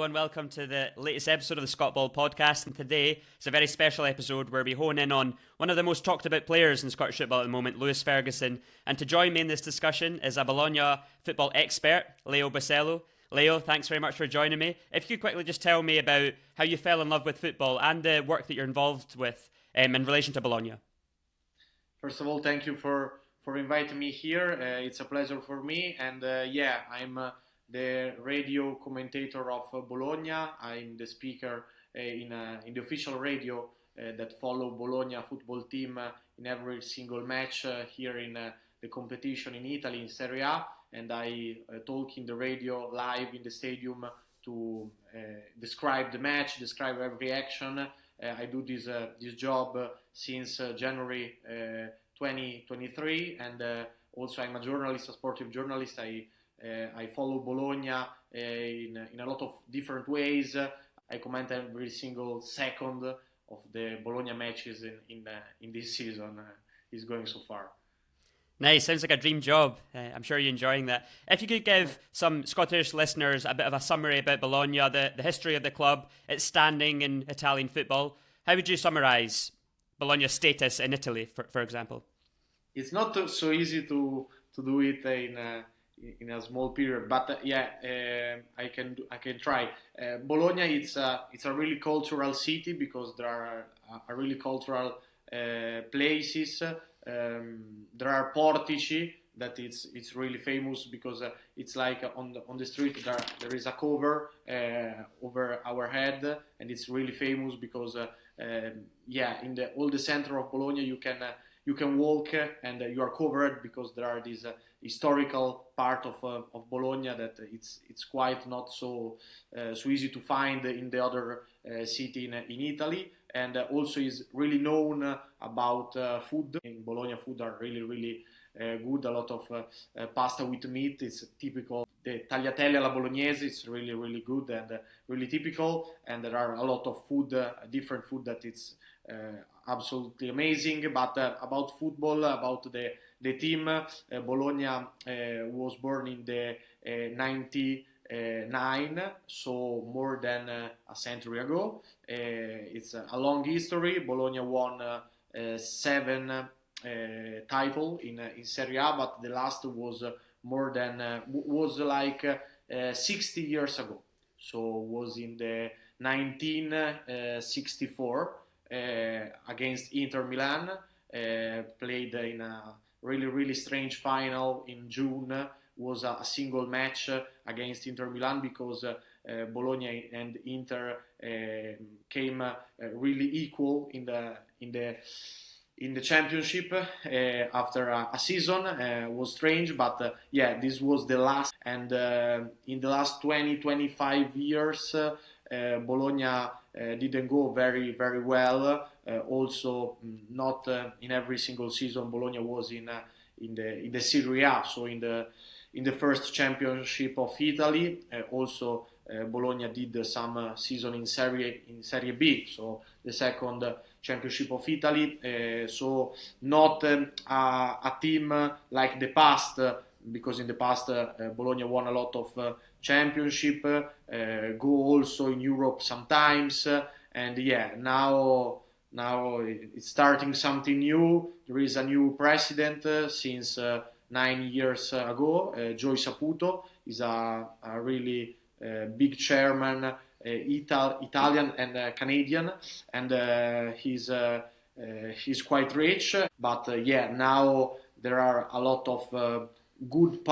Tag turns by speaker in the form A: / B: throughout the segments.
A: and welcome to the latest episode of the Scott Ball podcast. And today is a very special episode where we hone in on one of the most talked about players in Scottish football at the moment, Lewis Ferguson. And to join me in this discussion is a Bologna football expert, Leo Bosello. Leo, thanks very much for joining me. If you could quickly just tell me about how you fell in love with football and the work that you're involved with in relation to Bologna.
B: First of all, thank you for inviting me here. It's a pleasure for me. And I'm the radio commentator of Bologna. I'm the speaker in the official radio that follow Bologna football team in every single match here in the competition in Italy, in Serie A. And I talk in the radio live in the stadium to describe the match, describe every action. I do this job since January 2023, and also I'm a journalist, a sportive journalist. I follow Bologna in a lot of different ways. I comment every single second of the Bologna matches in this season. Is going so far.
A: Nice, sounds like a dream job. I'm sure you're enjoying that. If you could give some Scottish listeners a bit of a summary about Bologna, the history of the club, its standing in Italian football, how would you summarise Bologna's status in Italy, for example?
B: It's not so easy to do it in a small period, but I can try. Bologna, it's a really cultural city because there are really cultural places. There are portici that it's really famous because it's like on the street there is a cover over our head, and it's really famous because in all the center of Bologna you can walk and you are covered because there are this historical part of Bologna that it's quite not so easy to find in the other city in Italy. And also is really known about food. In Bologna, food are really good. A lot of pasta with meat. It's typical. The tagliatelle alla bolognese is really good and really typical. And there are a lot of food, different food that it's absolutely amazing. But about football, about the team, Bologna was born in the 99, so more than a century ago. It's a long history. Bologna won 7 titles in Serie A, but the last was more than was like 60 years ago. So was in the 1964 against Inter Milan. Played in a really strange final in June. Was a single match against Inter Milan because Bologna and Inter came really equal in the championship after a season. Was strange, but this was the last. And in the last 20-25 years, Bologna didn't go very well. Also, not in every single season Bologna was in the Serie A, so in the first championship of Italy. Also, Bologna did some season in Serie B, so the second championship of Italy. So not a team like the past, because in the past Bologna won a lot of championship, go also in Europe sometimes, and now it's starting something new. There is a new president since 9 years ago. Joy Saputo is a really big chairman, Italian and Canadian, and he's quite rich. But now there are a lot of good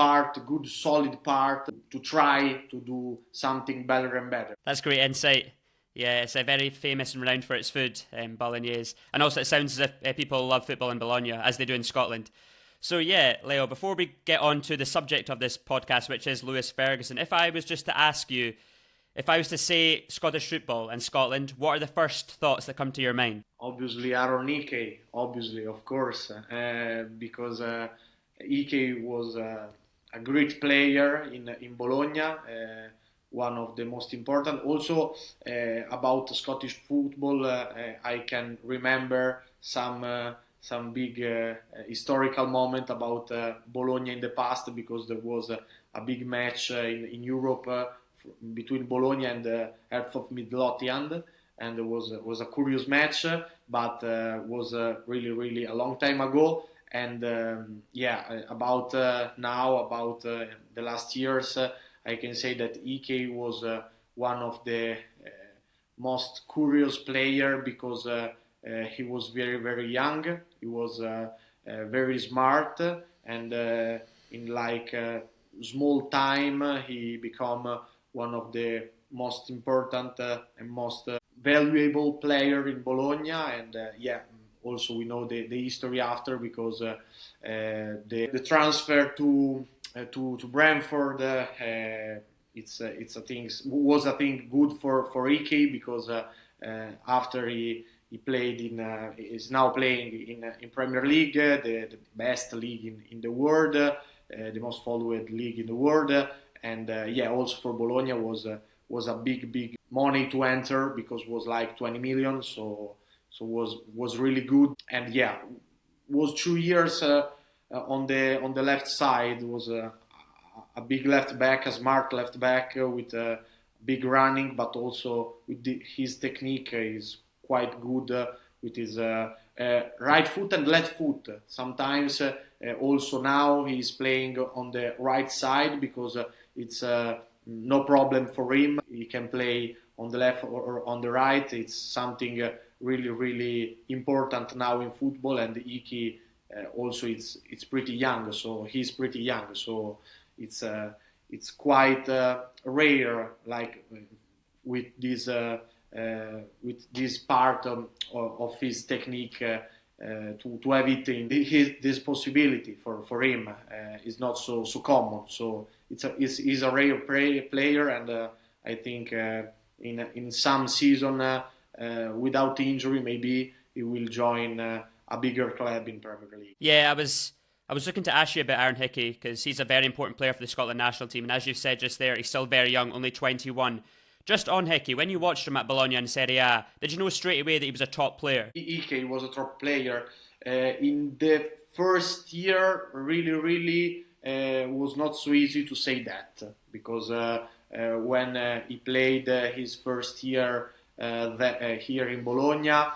B: solid part to try to do something better and better.
A: That's great insight. Yeah, it's very famous and renowned for its food, bolognese. And also it sounds as if people love football in Bologna, as they do in Scotland. So Leo, before we get on to the subject of this podcast, which is Lewis Ferguson, if I was just to ask you, if I was to say Scottish football and Scotland, what are the first thoughts that come to your mind?
B: Obviously Aaron Hickey, of course, because Hickey was a great player in Bologna, one of the most important. Also, about Scottish football, I can remember some big historical moment about Bologna in the past, because there was a big match in Europe between Bologna and Hertz of Midlothian, and it was a curious match, but was really a long time ago. And about the last years, I can say that Hickey was one of the most curious player because he was very young. He was very smart, and in like small time he become one of the most important and most valuable player in Bologna. And also we know the history after, because the transfer to Brentford it's a thing was a thing good for Hickey, because after he played is now playing in Premier League, the best league in the world, the most followed league in the world. And also for Bologna was a big money to enter, because it was like 20 million, so was really good. And was 2 years on the left side, was a big left back, a smart left back with big running, but also with his technique is quite good with his right foot and left foot. Sometimes also now he's playing on the right side, because it's no problem for him. He can play on the left or on the right. It's something really important now in football. And Hickey also it's pretty young, so he's pretty young, so it's quite rare, like with this part of his technique to have it in this possibility for him is not so common. So he's a rare player, and I think in some season without injury, maybe he will join a bigger club in Premier League.
A: Yeah, I was looking to ask you about Aaron Hickey, because he's a very important player for the Scotland national team, and as you said just there, he's still very young, only 21. Just on Hickey, when you watched him at Bologna in Serie A, did you know straight away that he was a top player?
B: Hickey was a top player. In the first year, really was not so easy to say that, because when he played his first year here in Bologna,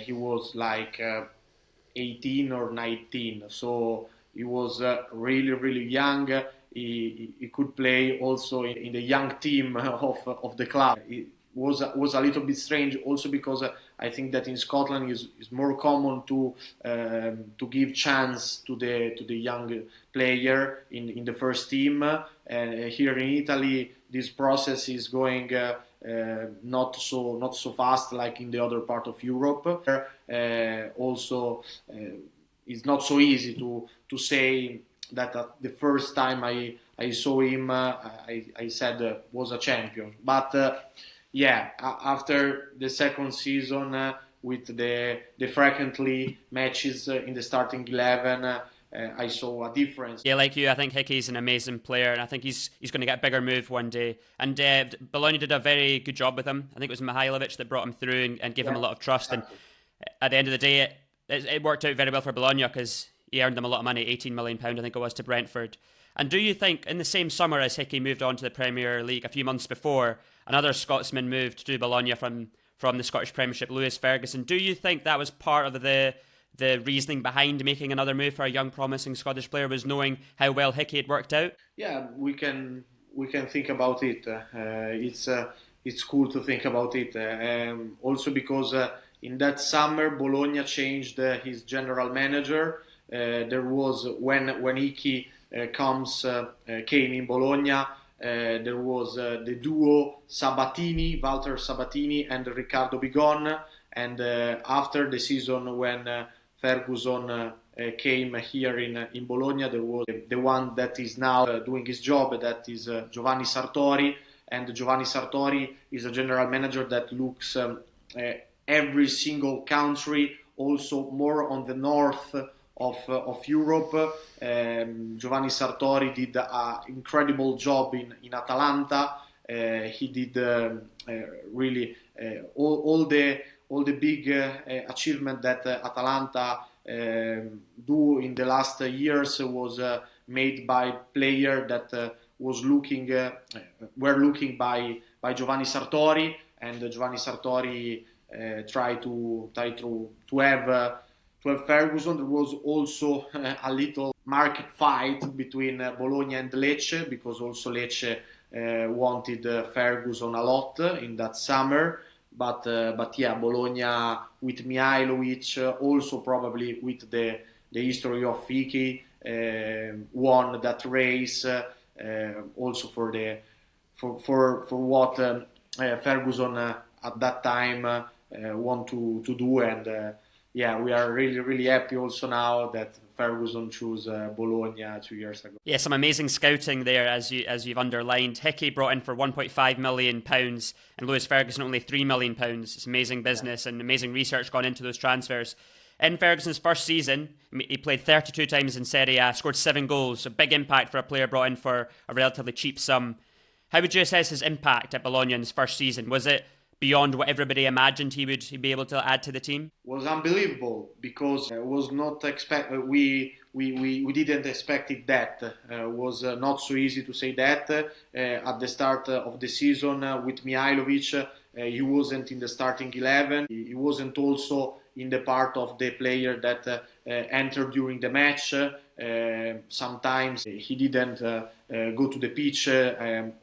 B: he was like 18 or 19, so he was really young. He could play also in the young team of the club. It was a little bit strange, also because I think that in Scotland is more common to give chance to the young player in the first team. And here in Italy, this process is going not so fast like in the other part of Europe. Also, it's not so easy to say that the first time I saw him, I said was a champion. But after the second season, with the frequently matches in the starting 11, I saw a difference.
A: Yeah, like you, I think Hickey's an amazing player, and I think he's going to get a bigger move one day. And Bologna did a very good job with him. I think it was Mihailovic that brought him through and gave him a lot of trust.
B: Exactly.
A: And at the end of the day, it worked out very well for Bologna, because he earned them a lot of money, £18 million, I think it was, to Brentford. And do you think, in the same summer as Hickey moved on to the Premier League a few months before, another Scotsman moved to Bologna from the Scottish Premiership, Lewis Ferguson, do you think that was part of the reasoning behind making another move for a young, promising Scottish player, was knowing how well Hickey had worked out?
B: Yeah, we can think about it. It's cool to think about it. Also because in that summer, Bologna changed his general manager. There was when Hickey came in Bologna. There was the duo Walter Sabatini and Riccardo Bigon. And after the season when Ferguson came here in Bologna, there was the one that is now doing his job, that is Giovanni Sartori. And Giovanni Sartori is a general manager that looks every single country, also more on the north of Europe. Giovanni Sartori did an incredible job in Atalanta. He did really all the big achievement that Atalanta do in the last years was made by player that was looking were looking by Giovanni Sartori, and Giovanni Sartori tried to have Ferguson. There was also a little market fight between Bologna and Lecce, because also Lecce wanted Ferguson a lot in that summer. But yeah, Bologna with Mihajlovic, also probably with the history of Hickey, won that race. Also for what Ferguson at that time want to do, and yeah, we are really happy also now that Ferguson chose Bologna 2 years ago.
A: Yeah, some amazing scouting there, as you've underlined. Hickey brought in for £1.5 million, and Lewis Ferguson only £3 million. It's amazing business and amazing research gone into those transfers. In Ferguson's first season, he played 32 times in Serie A, scored 7 goals, a big impact for a player brought in for a relatively cheap sum. How would you assess his impact at Bologna in his first season? Was it beyond what everybody imagined he'd be able to add to the team?
B: Was unbelievable, because was not we didn't expect it that. Was not so easy to say that at the start of the season with Mihajlovic. He wasn't in the starting 11. He wasn't also in the part of the player that entered during the match. Sometimes he didn't go to the pitch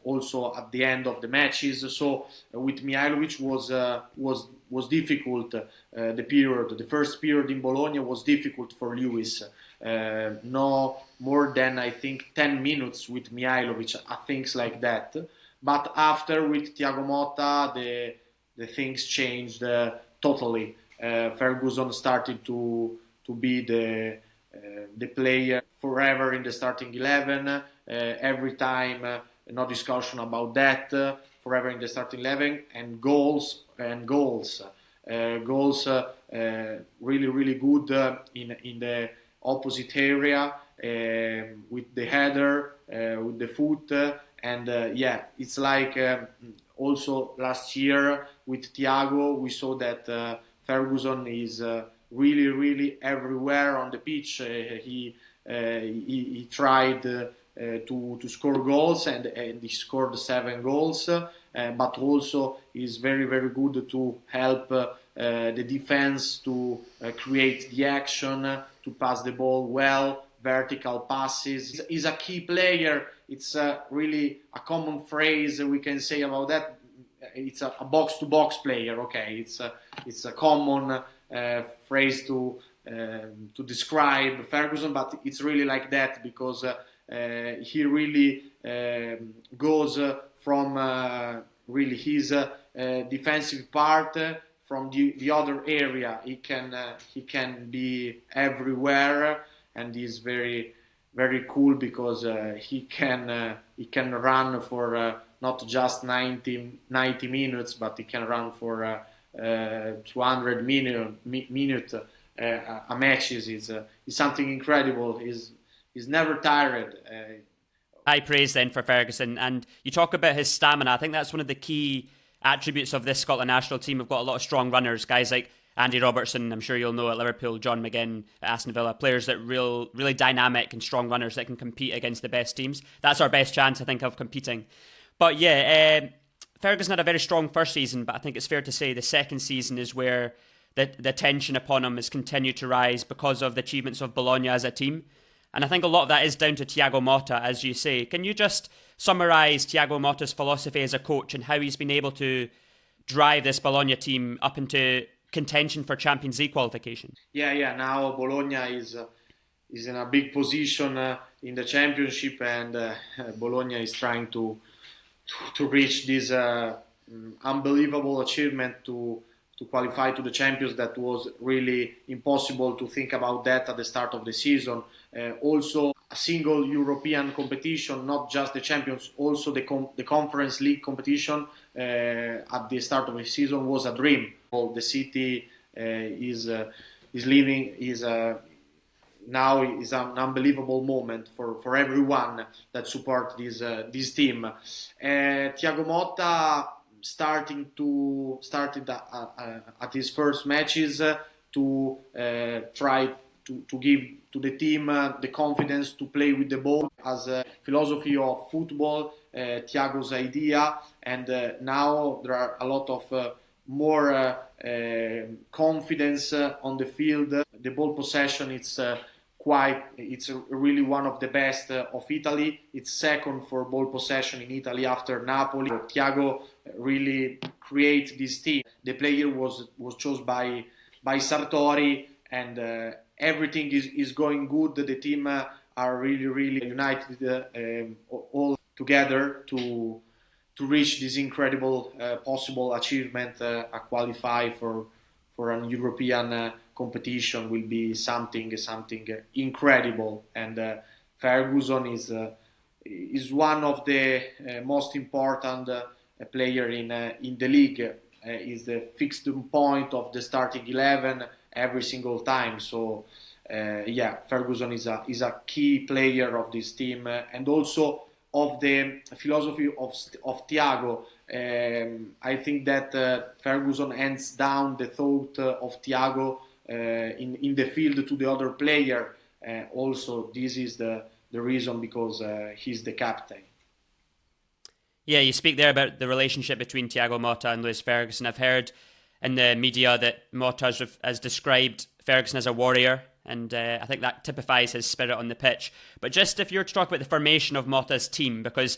B: also at the end of the matches. So with Mihajlovic was difficult. The first period in Bologna was difficult for Lewis. No more than, I think, 10 minutes with Mihajlovic, things like that. But after, with Thiago Motta, the things changed totally. Ferguson started to be the player forever in the starting 11. Every time, no discussion about that. Forever in the starting 11, and goals. Really good in the opposite area, with the header, with the foot, and yeah, it's like also last year with Thiago, we saw that Ferguson is really everywhere on the pitch. He tried to score goals, and he scored 7 goals, but also is very good to help the defense to create the action, to pass the ball well, vertical passes. He's a key player. It's really a common phrase we can say about that. It's a box-to-box player. Okay, it's a common phrase to describe Ferguson, but it's really like that, because he really goes from really his defensive part from the other area. He can be everywhere, and he's very cool, because he can run for not just 90 minutes, but he can run for 200 minutes a match. Is something incredible. He's never tired.
A: High praise then for Ferguson. And you talk about his stamina. I think that's one of the key attributes of this Scotland national team. We've got a lot of strong runners, guys like Andy Robertson, I'm sure you'll know, at Liverpool, John McGinn at Aston Villa, players that really dynamic and strong runners that can compete against the best teams. That's our best chance, I think, of competing. But yeah, Ferguson had a very strong first season, but I think it's fair to say the second season is where the tension upon him has continued to rise because of the achievements of Bologna as a team. And I think a lot of that is down to Thiago Motta, as you say. Can you just summarise Thiago Motta's philosophy as a coach and how he's been able to drive this Bologna team up into contention for Champions League qualification?
B: Yeah. Now Bologna is in a big position in the championship, and Bologna is trying to reach this unbelievable achievement to qualify to the Champions. That was really impossible to think about that at the start of the season. Also, a single European competition, not just the Champions, also the Conference League competition at the start of the season was a dream. The city is now is an unbelievable moment for everyone that support this team. Thiago Motta started at his first matches to try to give to the team the confidence to play with the ball as a philosophy of football, Thiago's idea, and now there are a lot of more confidence on the field. The ball possession, it's really one of the best of Italy. It's second for ball possession in Italy after Napoli. Thiago really creates this team. The player was chosen by Sartori, and everything is going good. The team are really united all together to reach this incredible possible achievement. A qualify for an European competition will be something incredible, and Ferguson is one of the most important player in the league. Is the fixed point of the starting 11 every single time. So Ferguson is a key player of this team, and also of the philosophy of Thiago. I think that Ferguson hands down the thought of Thiago in the field to the other player. Also, this is the reason because he's the captain.
A: Yeah, you speak there about the relationship between Thiago Motta and Lewis Ferguson. I've heard in the media that Motta has described Ferguson as a warrior, and I think that typifies his spirit on the pitch. But just if you're to talk about the formation of Motta's team, because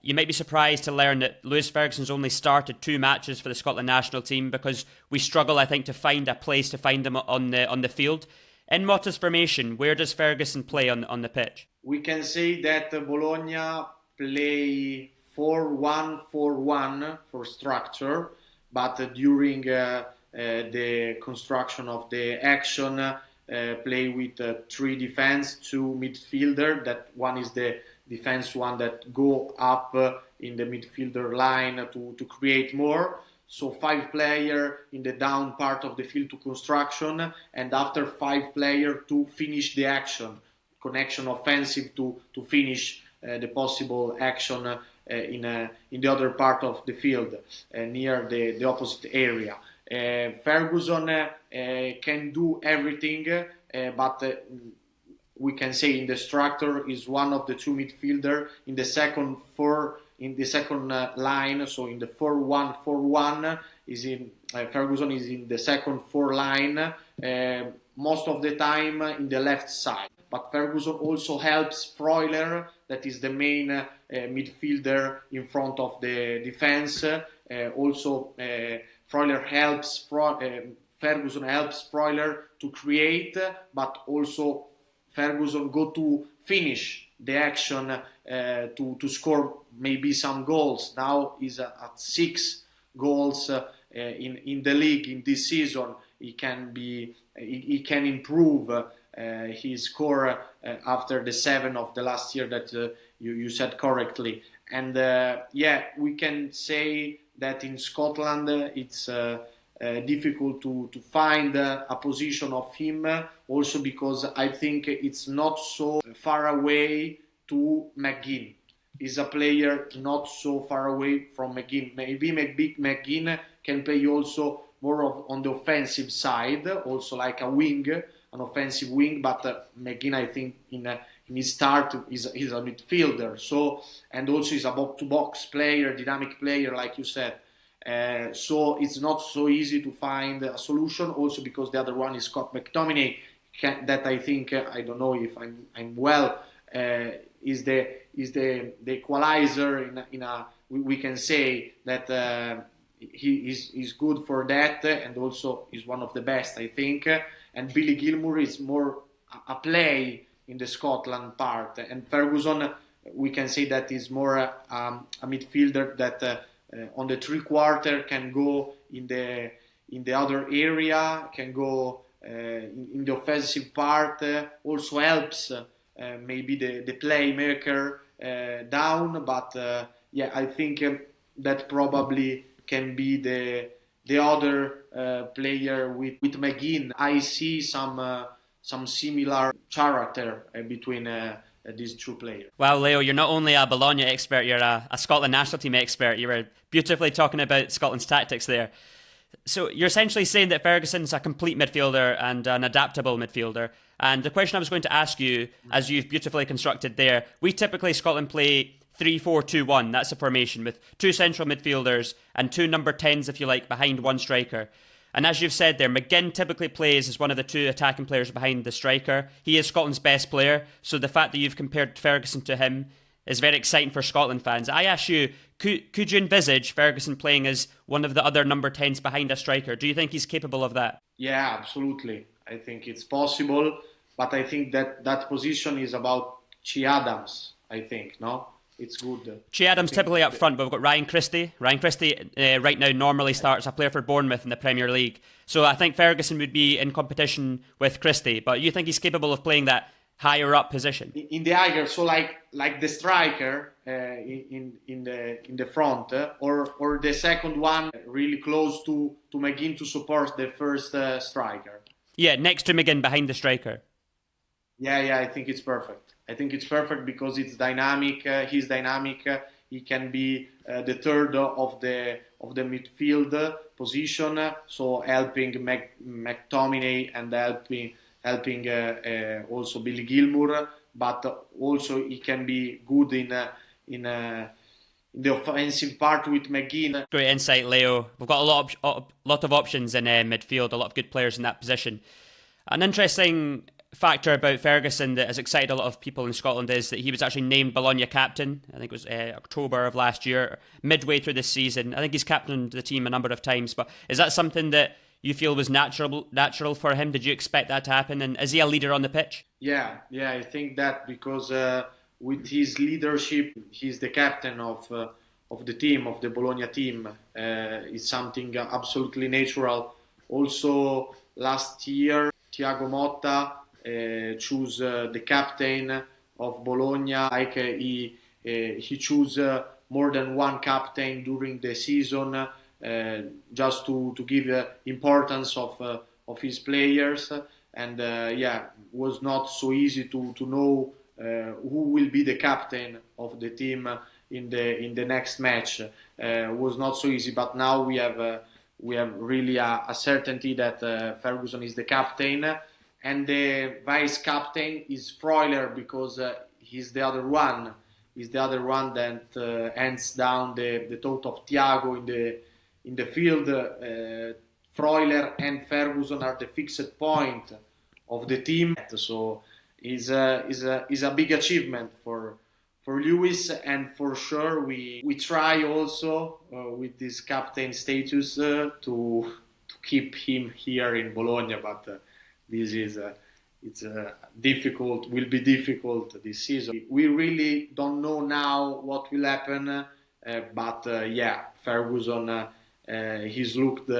A: you might be surprised to learn that Lewis Ferguson's only started 2 matches for the Scotland national team because we struggle, I think, to find a place to find him on the field. In Motta's formation, where does Ferguson play on the pitch?
B: We can say that Bologna play 4-1-4-1 for structure, but during the construction of the action, play with 3 defense, 2 midfielder. That one is the defense one that go up in the midfielder line to create more. So 5 player in the down part of the field to construction, and after 5 player to finish the action, connection offensive to finish the possible action in the other part of the field, near the opposite area. Ferguson can do everything, but we can say in the structure is one of the 2 midfielder in the second line. So in the 4-1-4-1 Ferguson is in the second 4 line, most of the time in the left side. But Ferguson also helps Freuler, that is the main midfielder in front of the defense. Freuler helps Ferguson helps Freuler to create, but also Ferguson go to finish the action to score maybe some goals. Now he's at 6 goals in the league in this season. He can improve his score after the 7 of the last year that you said correctly. And we can say that in Scotland it's difficult to find a position of him, also because I think it's not so far away to McGinn. He's a player not so far away from McGinn. Maybe McGinn can play also more on the offensive side, also like a wing, an offensive wing, but McGinn, I think in his start is a midfielder. So, and also he's a box-to-box player, dynamic player, like you said. So it's not so easy to find a solution. Also because the other one is Scott McTominay, that I think I don't know if I'm well. Is the equalizer in a we can say that he is good for that, and also is one of the best, I think. And Billy Gilmour is more a play in the Scotland part, and Ferguson, we can say that is more a midfielder that on the 3/4 can go in the other area, can go in the offensive part, also helps maybe the playmaker down, but I think that probably can be the other player with McGinn. I see some similar character between these 2 players.
A: Wow, Leo, you're not only a Bologna expert, you're a Scotland national team expert. You were beautifully talking about Scotland's tactics there. So you're essentially saying that Ferguson's a complete midfielder and an adaptable midfielder. And the question I was going to ask you, as you've beautifully constructed there, we typically, Scotland, play 3-4-2-1. That's a formation with two central midfielders and two number 10s, if you like, behind one striker. And as you've said there, McGinn typically plays as one of the two attacking players behind the striker. He is Scotland's best player, so the fact that you've compared Ferguson to him is very exciting for Scotland fans. I ask you, could you envisage Ferguson playing as one of the other number 10s behind a striker? Do you think he's capable of that?
B: Yeah, absolutely. I think it's possible, but I think that position is about Che Adams, I think, no? It's good.
A: Che Adams typically up front, but we've got Ryan Christie. Ryan Christie right now normally starts a player for Bournemouth in the Premier League. So I think Ferguson would be in competition with Christie, but you think he's capable of playing that higher up position?
B: In the higher, so like the striker in the front, or the second one really close to McGinn to support the first striker.
A: Yeah, next to McGinn behind the striker.
B: Yeah, I think it's perfect. I think it's perfect because it's dynamic. He's dynamic. He can be the third of the midfield position, so helping McTominay and helping also Billy Gilmour, but also he can be good in the offensive part with McGinn.
A: Great insight, Leo. We've got a lot of options in midfield, a lot of good players in that position. An interesting factor about Ferguson that has excited a lot of people in Scotland is that he was actually named Bologna captain. I think it was October of last year, midway through this season. I think he's captained the team a number of times, but is that something that you feel was natural for him? Did you expect that to happen? And is he a leader on the pitch?
B: Yeah, I think that because with his leadership, he's the captain of the team, of the Bologna team. It's something absolutely natural. Also, last year, Thiago Motta chose the captain of Bologna. Like he chose more than one captain during the season, just to give importance of his players. And was not so easy to know who will be the captain of the team in the next match. Was not so easy, but now we have really a certainty that Ferguson is the captain, and the vice captain is Freuler because he's the other one. He's the other one that hands down the thought of Thiago in the field. Freuler and Ferguson are the fixed point of the team, so is a big achievement for Lewis, and for sure we try also with this captain status to keep him here in Bologna, but this is will be difficult this season. We really don't know now what will happen, but Ferguson he's looked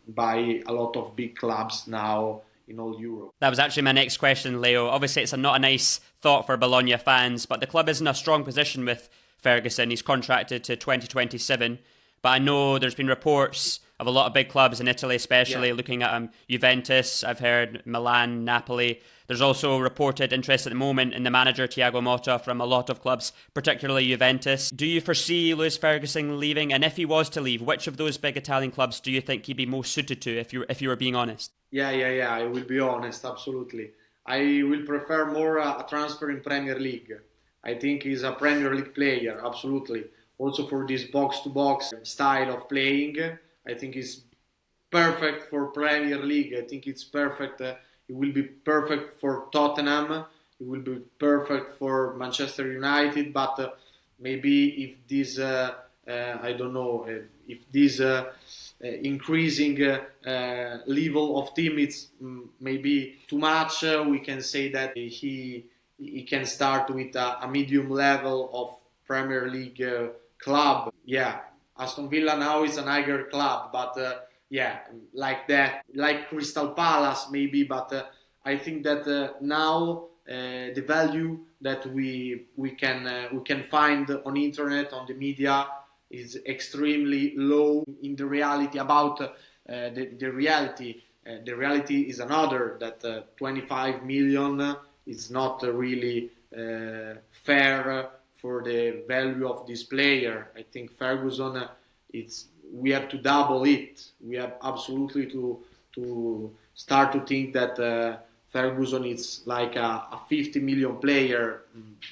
B: by a lot of big clubs now in all Europe.
A: That was actually my next question, Leo. Obviously, it's not a nice thought for Bologna fans, but the club is in a strong position with Ferguson. He's contracted to 2027, but I know there's been reports of a lot of big clubs in Italy, especially looking at Juventus. I've heard Milan, Napoli. There's also reported interest at the moment in the manager, Thiago Motta, from a lot of clubs, particularly Juventus. Do you foresee Lewis Ferguson leaving? And if he was to leave, which of those big Italian clubs do you think he'd be most suited to, if you were being honest?
B: Yeah, I will be honest, absolutely. I will prefer more a transfer in Premier League. I think he's a Premier League player, absolutely. Also for this box-to-box style of playing, I think it's perfect for Premier League. I think it's perfect. It will be perfect for Tottenham. It will be perfect for Manchester United. But maybe if this, I don't know, if this increasing level of team it's maybe too much, we can say that he can start with a medium level of Premier League club. Yeah, Aston Villa now is an higher club, but like that, like Crystal Palace maybe. But I think that now the value that we can find on internet, on the media, is extremely low. In the reality about the reality. The reality is another, that 25 million is not really fair for the value of this player. I think Ferguson, it's we have to double it. We have absolutely to start to think that Ferguson is like a 50 million player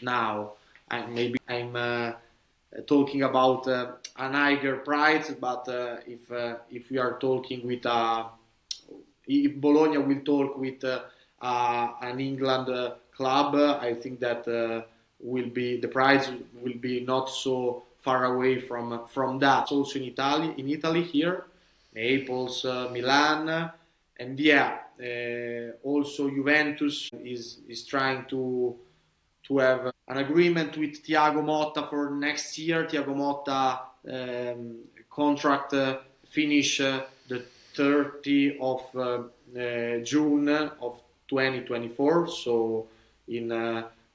B: now. And maybe I'm talking about an higher price, but if we are talking with if Bologna will talk with an England club, I think that the price will be not so far away from that. Also in Italy here, Naples, Milan, and also Juventus is trying to have an agreement with Thiago Motta for next year. Thiago Motta contract finish the 30th of June of 2024, so in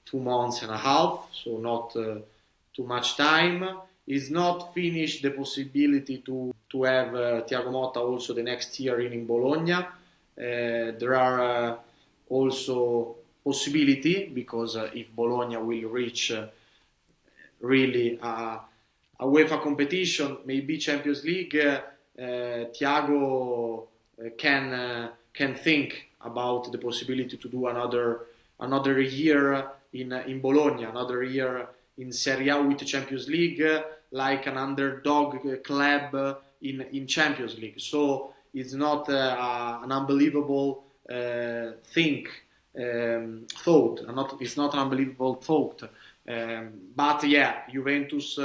B: 2 months and a half, so not too much time. Is not finished the possibility to have Thiago Motta also the next year in Bologna. There are also possibility, because if Bologna will reach really a UEFA competition, maybe Champions League, Thiago can think about the possibility to do another year in Bologna, another year in Serie A with the Champions League, like an underdog club in Champions League. So it's not an unbelievable thought. It's not an unbelievable thought. But Juventus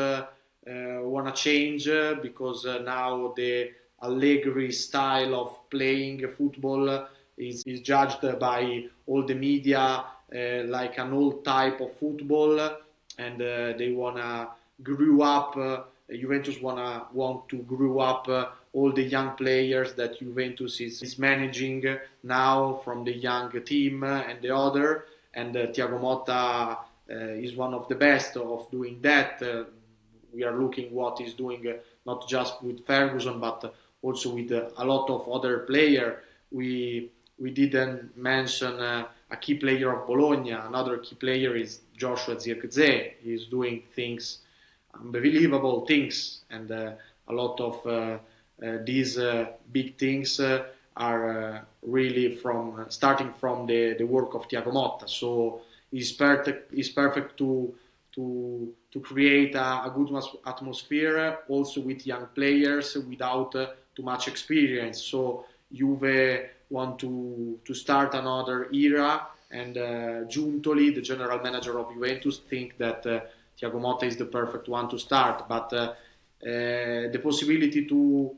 B: wanna change because now the Allegri style of playing football is judged by all the media like an old type of football, and they wanna grow up. Juventus want to grow up all the young players that Juventus is managing now from the young team and the other, and Thiago Motta is one of the best of doing that. We are looking what he's doing not just with Ferguson but also with a lot of other players. We didn't mention a key player of Bologna. Another key player is Joshua Zirkzee. He's doing things, unbelievable things, and a lot of these big things are really starting from the work of Thiago Motta. So he's perfect to create a good atmosphere also with young players without too much experience. So Juve want to start another era, and Giuntoli, the general manager of Juventus, think that Thiago Motta is the perfect one to start. But the possibility to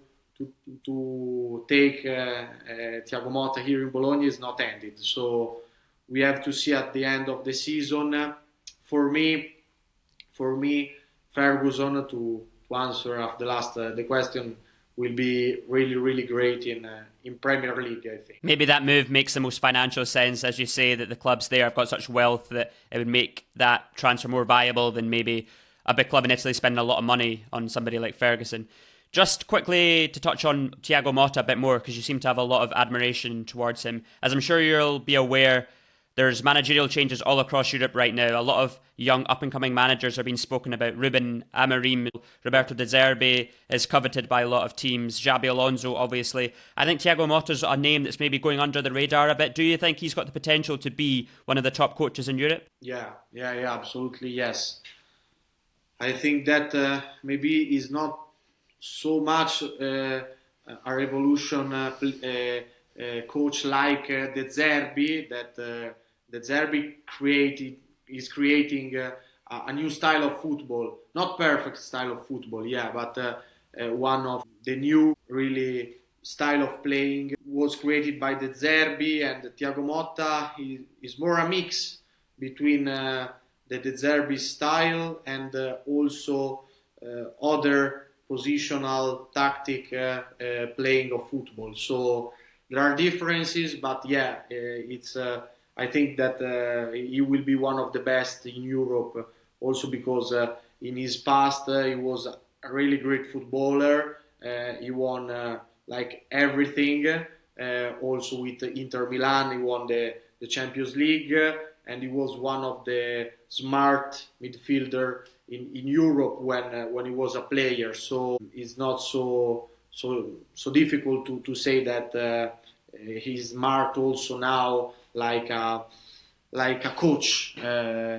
B: take Thiago Motta here in Bologna is not ended. So we have to see at the end of the season. For me, Ferguson, to answer after the question, will be really, really great in Premier League, I think.
A: Maybe that move makes the most financial sense, as you say, that the clubs there have got such wealth that it would make that transfer more viable than maybe a big club in Italy spending a lot of money on somebody like Ferguson. Just quickly to touch on Thiago Motta a bit more, because you seem to have a lot of admiration towards him. As I'm sure you'll be aware, there's managerial changes all across Europe right now. A lot of young up-and-coming managers are being spoken about. Ruben Amorim, Roberto De Zerbi is coveted by a lot of teams. Xabi Alonso, obviously. I think Thiago Motta's a name that's maybe going under the radar a bit. Do you think he's got the potential to be one of the top coaches in Europe?
B: Yeah, absolutely, yes. I think that maybe is not so much a revolution coach like De Zerbi, that De Zerbi is creating a new style of football. Not perfect style of football, but one of the new really style of playing was created by De Zerbi, and Thiago Motta is more a mix between the De Zerbi style and also other positional tactic playing of football. So there are differences, but it's I think that he will be one of the best in Europe, also because in his past he was a really great footballer. He won like everything. Also with Inter Milan, he won the Champions League. and he was one of the smart midfielder in Europe when he was a player. So it's not so difficult to say that he's smart also now, like a coach.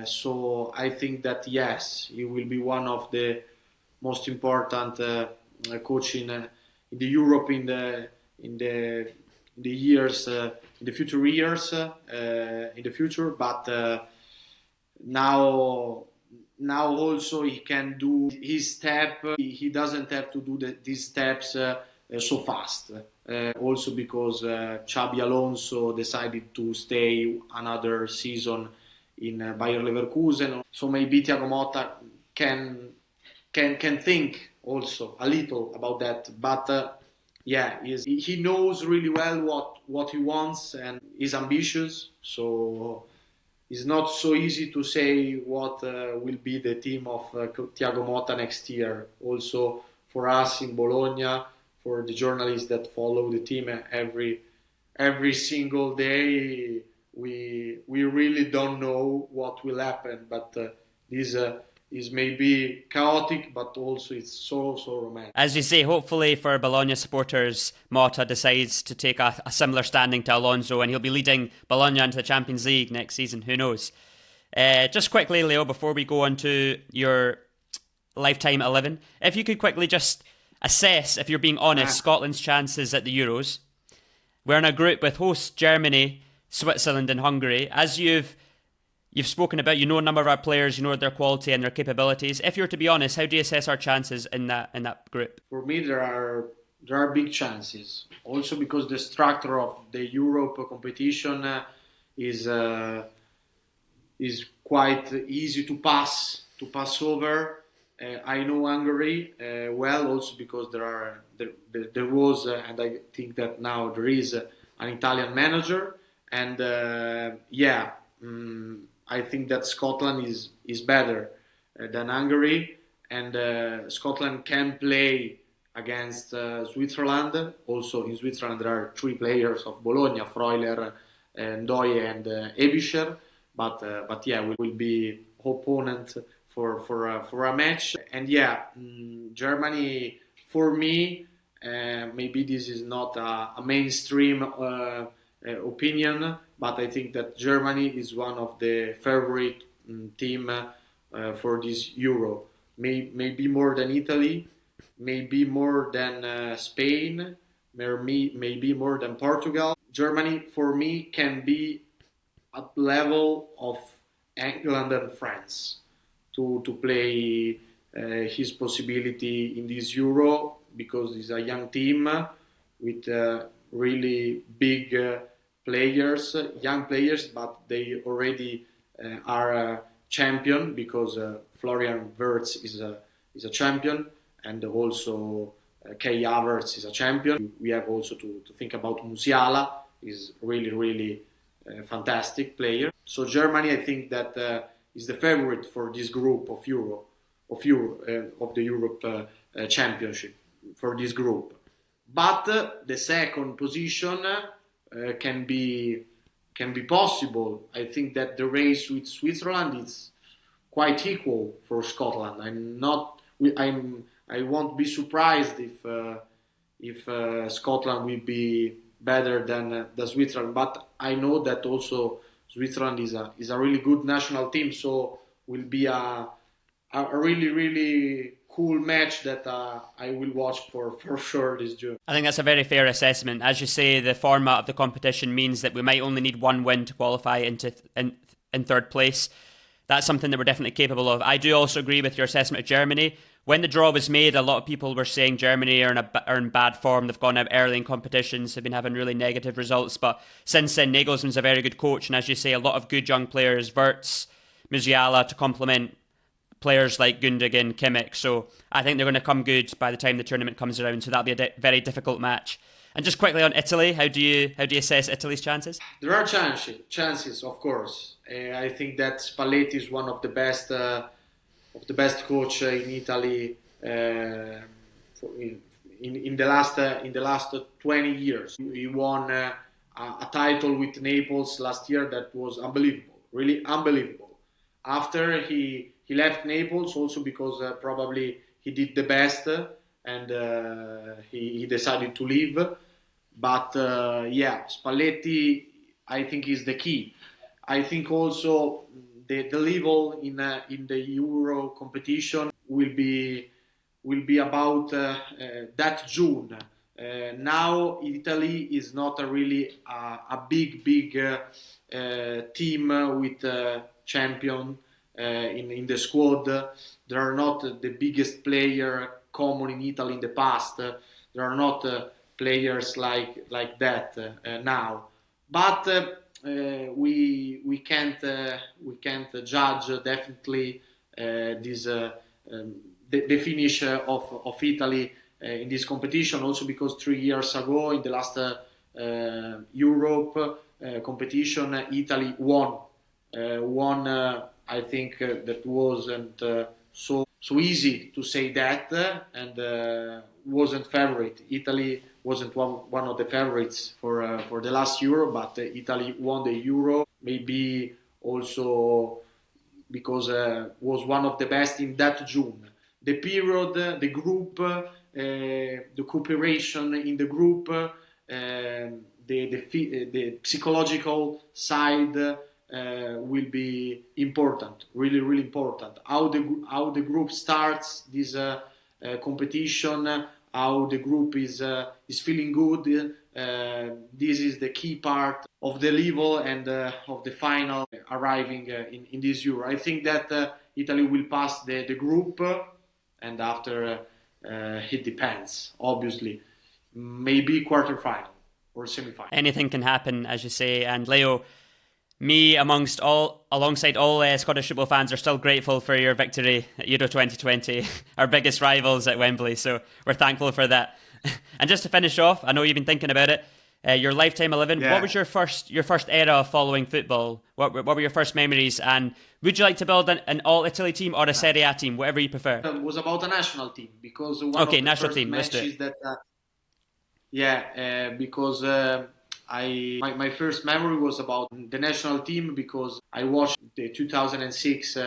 B: So I think that yes, he will be one of the most important coach in the Europe in the years in the future years in the future. But now also he can do his step. He doesn't have to do these steps so fast. Also because Xabi Alonso decided to stay another season in Bayer Leverkusen. So maybe Thiago Motta can think also a little about that. But yeah, he knows really well what he wants and is ambitious. So it's not so easy to say what will be the team of Thiago Motta next year. Also for us in Bologna, for the journalists that follow the team every single day, we really don't know what will happen. But this is maybe chaotic, but also it's so romantic.
A: As you say, hopefully for Bologna supporters, Motta decides to take a similar standing to Alonso, and he'll be leading Bologna into the Champions League next season. Who knows? Just quickly, Leo, before we go on to your lifetime 11, if you could quickly just assess, if you're being honest, Scotland's chances at the Euros. We're in a group with hosts Germany, Switzerland and Hungary. As you've spoken about, you know a number of our players, you know their quality and their capabilities. If you're to be honest, how do you assess our chances in that group?
B: For me, there are big chances. Also because the structure of the Europe competition is quite easy to pass over. I know Hungary well, also because there was and I think that now there is an Italian manager, and I think that Scotland is better than Hungary, and Scotland can play against Switzerland. Also in Switzerland there are 3 players of Bologna: Freuler, Ndoye and Ebischer. But yeah, we will be opponent for a match. And yeah, Germany, for me, maybe this is not a mainstream opinion, but I think that Germany is one of the favorite team for this Euro. Maybe more than Italy, maybe more than Spain, maybe more than Portugal. Germany, for me, can be at level of England and France to play his possibility in this Euro, because it's a young team with really big players, young players, but they already are a champion, because Florian Wirtz is a champion, and also Kai Havertz is a champion. We have also to think about Musiala, is really fantastic player. So Germany, I think that is the favorite for this group of the Europe Championship, for this group. But the second position can be possible. I think that the race with Switzerland is quite equal for Scotland. I won't be surprised if Scotland will be better than Switzerland. But I know that also Switzerland is a really good national team, so will be a really cool match that I will watch for sure this June.
A: I think that's a very fair assessment. As you say, the format of the competition means that we might only need one win to qualify in third place. That's something that we're definitely capable of. I do also agree with your assessment of Germany. When the draw was made, a lot of people were saying Germany are in bad form. They've gone out early in competitions, have been having really negative results. But since then, Nagelsmann's a very good coach. And as you say, a lot of good young players, Wirtz, Musiala, to complement players like Gundogan, Kimmich. So I think they're going to come good by the time the tournament comes around. So that'll be a very difficult match. And just quickly on Italy, how do you assess Italy's chances?
B: There are chances, of course. I think that Spalletti is one of the best coach in Italy in the last 20 years. He won a title with Naples last year that was unbelievable. really unbelievable. After he left Naples also because probably he did the best and he decided to leave. But Spalletti I think is the key. I think also the level in the Euro competition will be about that June. Now Italy is not a really a big team with champion in the squad. There are not the biggest player common in Italy in the past. There are not players like that now. But we can't judge definitely this the finish of Italy in this competition. Also because 3 years ago in the last Europe competition, Italy won. I think that wasn't so easy to say that, and wasn't favorite. Italy wasn't one of the favorites for the last Euro, but Italy won the Euro. Maybe also because was one of the best in that June. The period, the group, the cooperation in the group, the psychological side will be important, really important. How the group starts this competition, how the group is feeling good. This is the key part of the level and of the final arriving in this Euro. I think that Italy will pass the group, and after it depends, obviously. Maybe quarterfinal or semifinal.
A: Anything can happen, as you say. And Leo, me alongside all Scottish football fans are still grateful for your victory at Euro 2020, our biggest rivals at Wembley. So we're thankful for that. And just to finish off, I know you've been thinking about it. Your lifetime 11. Yeah. What was your first era of following football? What were your first memories? And would you like to build an all Italy team or a Serie A team, whatever you prefer?
B: It was about a national team because one of the
A: national
B: first
A: team.
B: matches that because my first memory was about the national team because I watched the 2006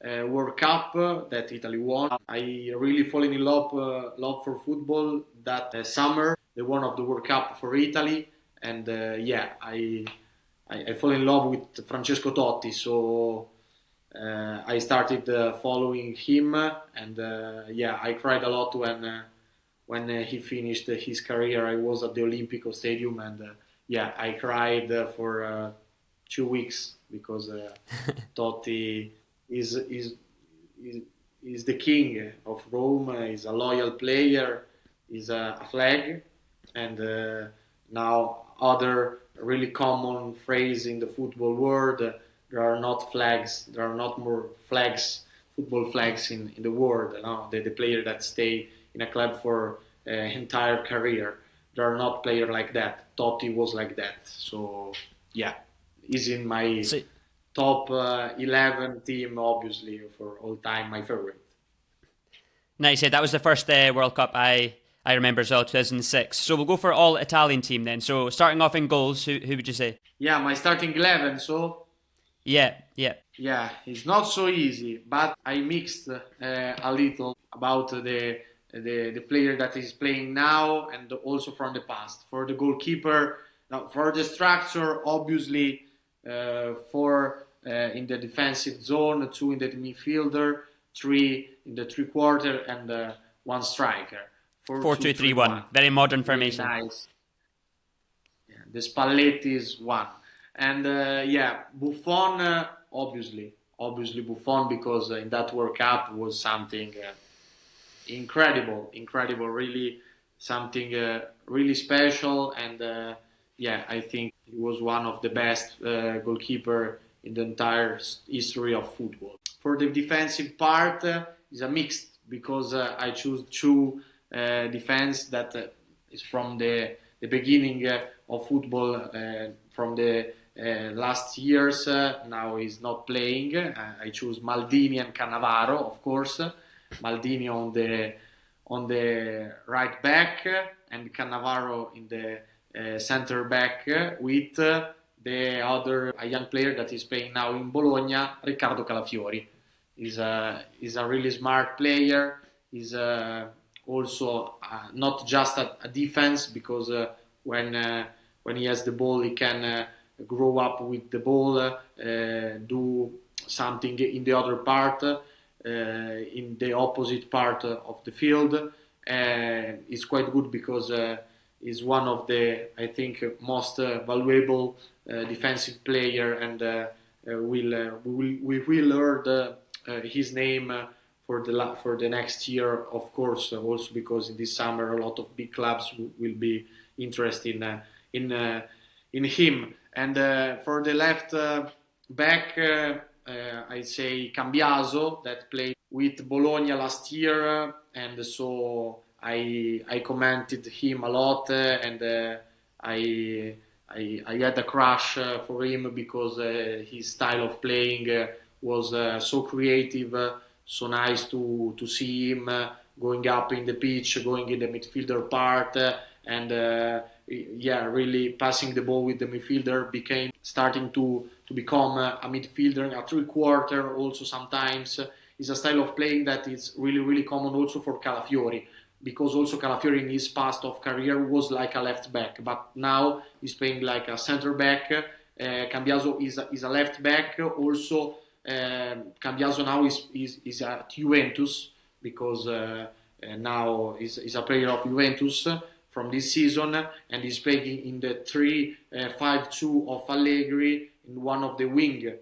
B: World Cup that Italy won. I really fallen in love for football that summer, the one of the World Cup for Italy, and I fall in love with Francesco Totti. So I started following him, and I cried a lot when he finished his career. I was at the Olimpico Stadium, and I cried for 2 weeks because Totti is the king of Rome. He's a loyal player. He's a flag, and now other really common phrase in the football world. There are not flags. There are not more flags, football flags in the world. No? The player that stay in a club for entire career. There are not players like that. Totti was like that. So he's in my top 11 team, obviously, for all time, my favorite.
A: Nice. Yeah, that was the first World Cup I remember as well, 2006. So we'll go for all Italian team then. So starting off in goals, who would you say?
B: Yeah, my starting 11. So
A: yeah,
B: it's not so easy, but I mixed a little about the player that is playing now and also from the past. For the goalkeeper, now for the structure, obviously, four in the defensive zone, 2 in the midfielder, 3 in the three-quarter, and 1 striker.
A: 4-2-3-1. Very modern formation.
B: Really nice. Yeah, the Spalletti is 1. And Buffon, obviously Buffon, because in that World Cup was something incredible, really something really special, and I think he was one of the best goalkeeper in the entire history of football. For the defensive part, is a mix because I choose 2 defense that is from the beginning of football, from the last years. Now he's not playing. I choose Maldini and Cannavaro, of course. Maldini on the right back and Cannavaro in the center back with the other a young player that is playing now in Bologna, Riccardo Calafiori. He's a really smart player. He's also not just a defense, because when he has the ball, he can grow up with the ball, do something in the other part, in the opposite part of the field. It's quite good because he's one of the, I think, most valuable defensive player, and we will learn his name for the next year, of course. Also because in this summer a lot of big clubs will be interested in him. And for the left back, I'd say Cambiaso, that played with Bologna last year, and so I commented him a lot, and I had a crush for him because his style of playing was so creative, so nice to see him going up in the pitch, going in the midfielder part, and really passing the ball with the midfielder, starting to become a midfielder, a three-quarter also sometimes. Is a style of playing that is really, really common also for Calafiori, because also Calafiori in his past of career was like a left back, but now he's playing like a center back. Cambiaso is a left back. Also, Cambiaso now is at Juventus, because now is a player of Juventus from this season, and he's playing in the 3-5-2 of Allegri in one of the wing.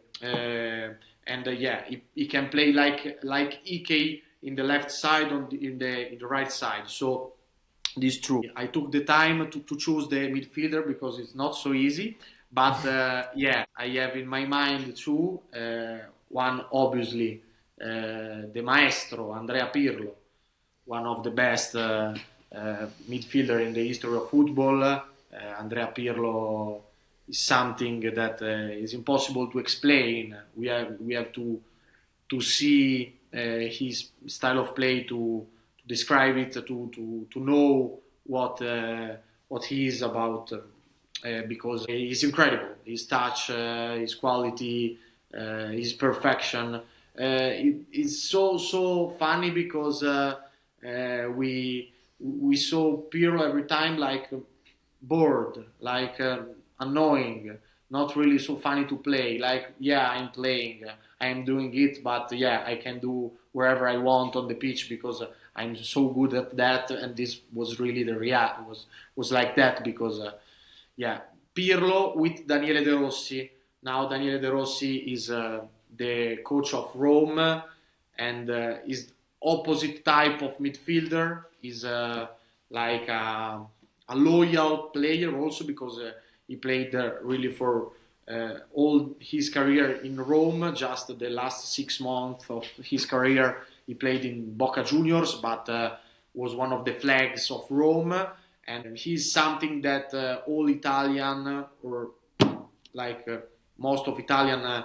B: He can play like Hickey in the left side, in the right side. So this is true. I took the time to choose the midfielder because it's not so easy. But I have in my mind two. One, obviously, the maestro, Andrea Pirlo, one of the best midfielder in the history of football. Andrea Pirlo is something that is impossible to explain. We have to see his style of play to describe it, to know what he is about, because he's incredible. His touch, his quality, his perfection. It's so funny because we saw Pirlo every time like bored, like annoying, not really so funny to play. Like, I'm playing, I'm doing it, but I can do wherever I want on the pitch because I'm so good at that. And this was really the reality. Was like that because Pirlo with Daniele De Rossi. Now Daniele De Rossi is the coach of Rome, and is opposite type of midfielder. Is like a loyal player also, because he played really for all his career in Rome. Just the last 6 months of his career he played in Boca Juniors, but was one of the flags of Rome. And he's something that all Italian, or like most of Italian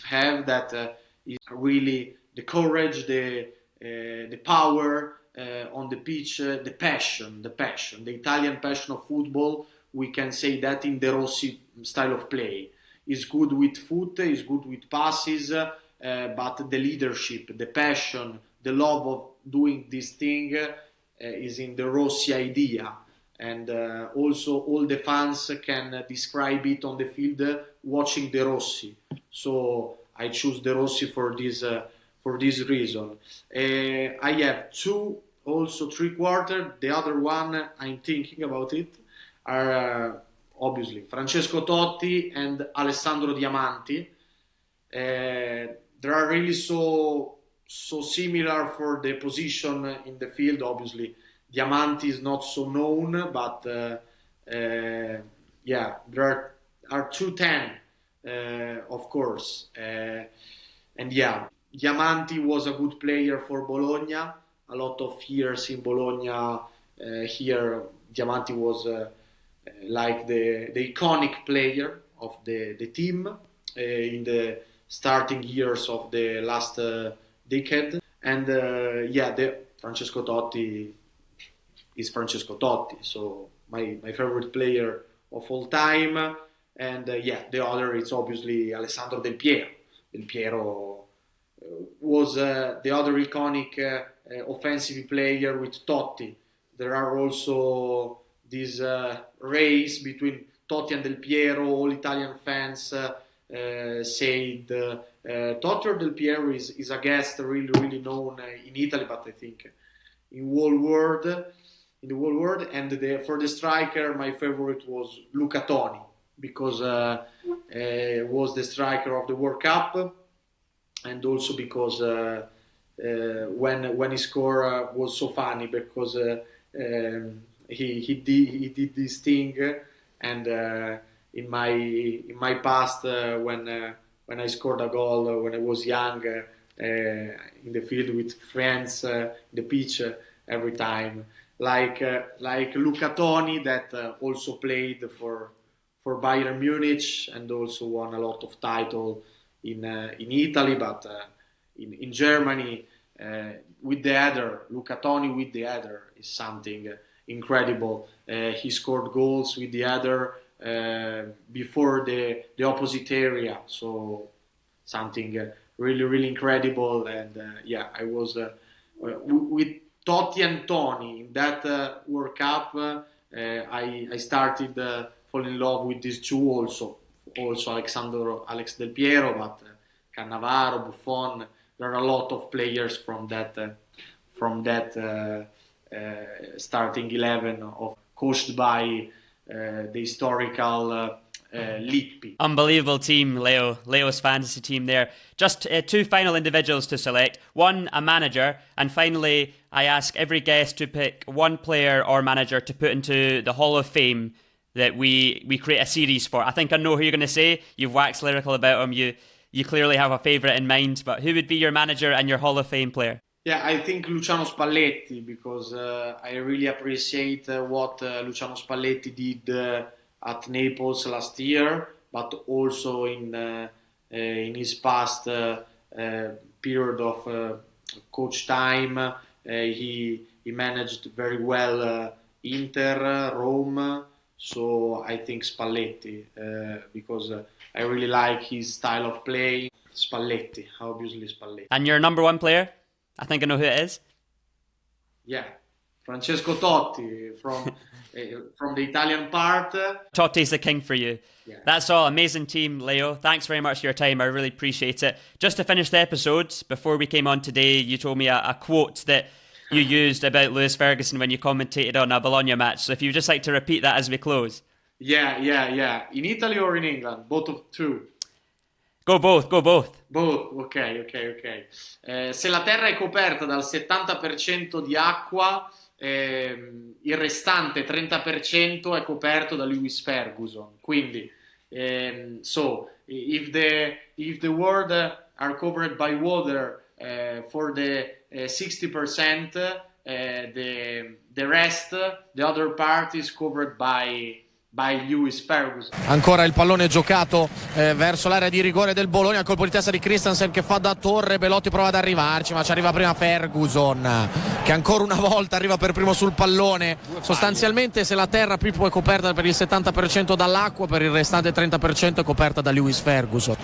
B: have, that is really the courage, the power on the pitch, the passion, the Italian passion of football. We can say that in De Rossi style of play. He's good with foot, he's good with passes, but the leadership, the passion, the love of doing this thing is in De Rossi idea. And also all the fans can describe it on the field watching De Rossi. So I choose De Rossi for this reason. I have two, also three-quarter. The other one, I'm thinking about it, are obviously Francesco Totti and Alessandro Diamanti. They are really so similar for the position in the field. Obviously, Diamanti is not so known, but there are 210, of course. Diamanti was a good player for Bologna. A lot of years in Bologna. Here, Diamanti was like the iconic player of the team in the starting years of the last decade. And the Francesco Totti is Francesco Totti, so my favorite player of all time. And the other is obviously Alessandro Del Piero. Del Piero was the other iconic offensive player with Totti. There are also this race between Totti and Del Piero. All Italian fans said Totti or Del Piero is a guest really known in Italy, but I think in the whole world. And for the striker, my favorite was Luca Toni, because was the striker of the World Cup, and also because when he scored was so funny, because he did this thing, and in my past when I scored a goal when I was young in the field with friends, the pitch every time, like Luca Toni, that also played for Bayern Munich and also won a lot of title in Italy, but in Germany with the header. Luca Toni with the header is something incredible. He scored goals with the header before the opposite area, so something really incredible. And I was with Totti and Toni in that World Cup. I started fall in love with these two also Alex Del Piero, but Cannavaro, Buffon. There are a lot of players from that starting 11 coached by the historical Lippi.
A: Unbelievable team, Leo's fantasy team there. Just two final individuals to select. One, a manager, and finally, I ask every guest to pick one player or manager to put into the Hall of Fame that we create a series for. I think I know who you're going to say. You've waxed lyrical about him. You clearly have a favourite in mind, but who would be your manager and your Hall of Fame player?
B: Yeah, I think Luciano Spalletti, because I really appreciate what Luciano Spalletti did at Naples last year, but also in his past period of coach time. He managed very well Inter, Rome, so I think Spalletti, because I really like his style of play. Spalletti, obviously Spalletti.
A: And your number one player? I think I know who it is.
B: Yeah, Francesco Totti from the Italian part.
A: Totti's the king for you.
B: Yeah.
A: That's all. Amazing team, Leo. Thanks very much for your time. I really appreciate it. Just to finish the episode, before we came on today, you told me a quote that you used about Lewis Ferguson when you commentated on a Bologna match. So if you'd just like to repeat that as we close.
B: Yeah. In Italy or in England? Both of two.
A: Go both.
B: Both, ok. Se la terra è coperta dal 70% di acqua, il restante 30% è coperto da Lewis Ferguson. Quindi, so if the world are covered by water for the 60%, the rest, the other part is covered by Lewis Ferguson.
C: Ancora il pallone giocato verso l'area di rigore del Bologna, colpo di testa di Christensen che fa da torre. Belotti prova ad arrivarci, ma ci arriva prima Ferguson, che ancora una volta arriva per primo sul pallone. Sostanzialmente, se la terra Pippo è coperta per il 70% dall'acqua, per il restante 30% è coperta da Lewis Ferguson.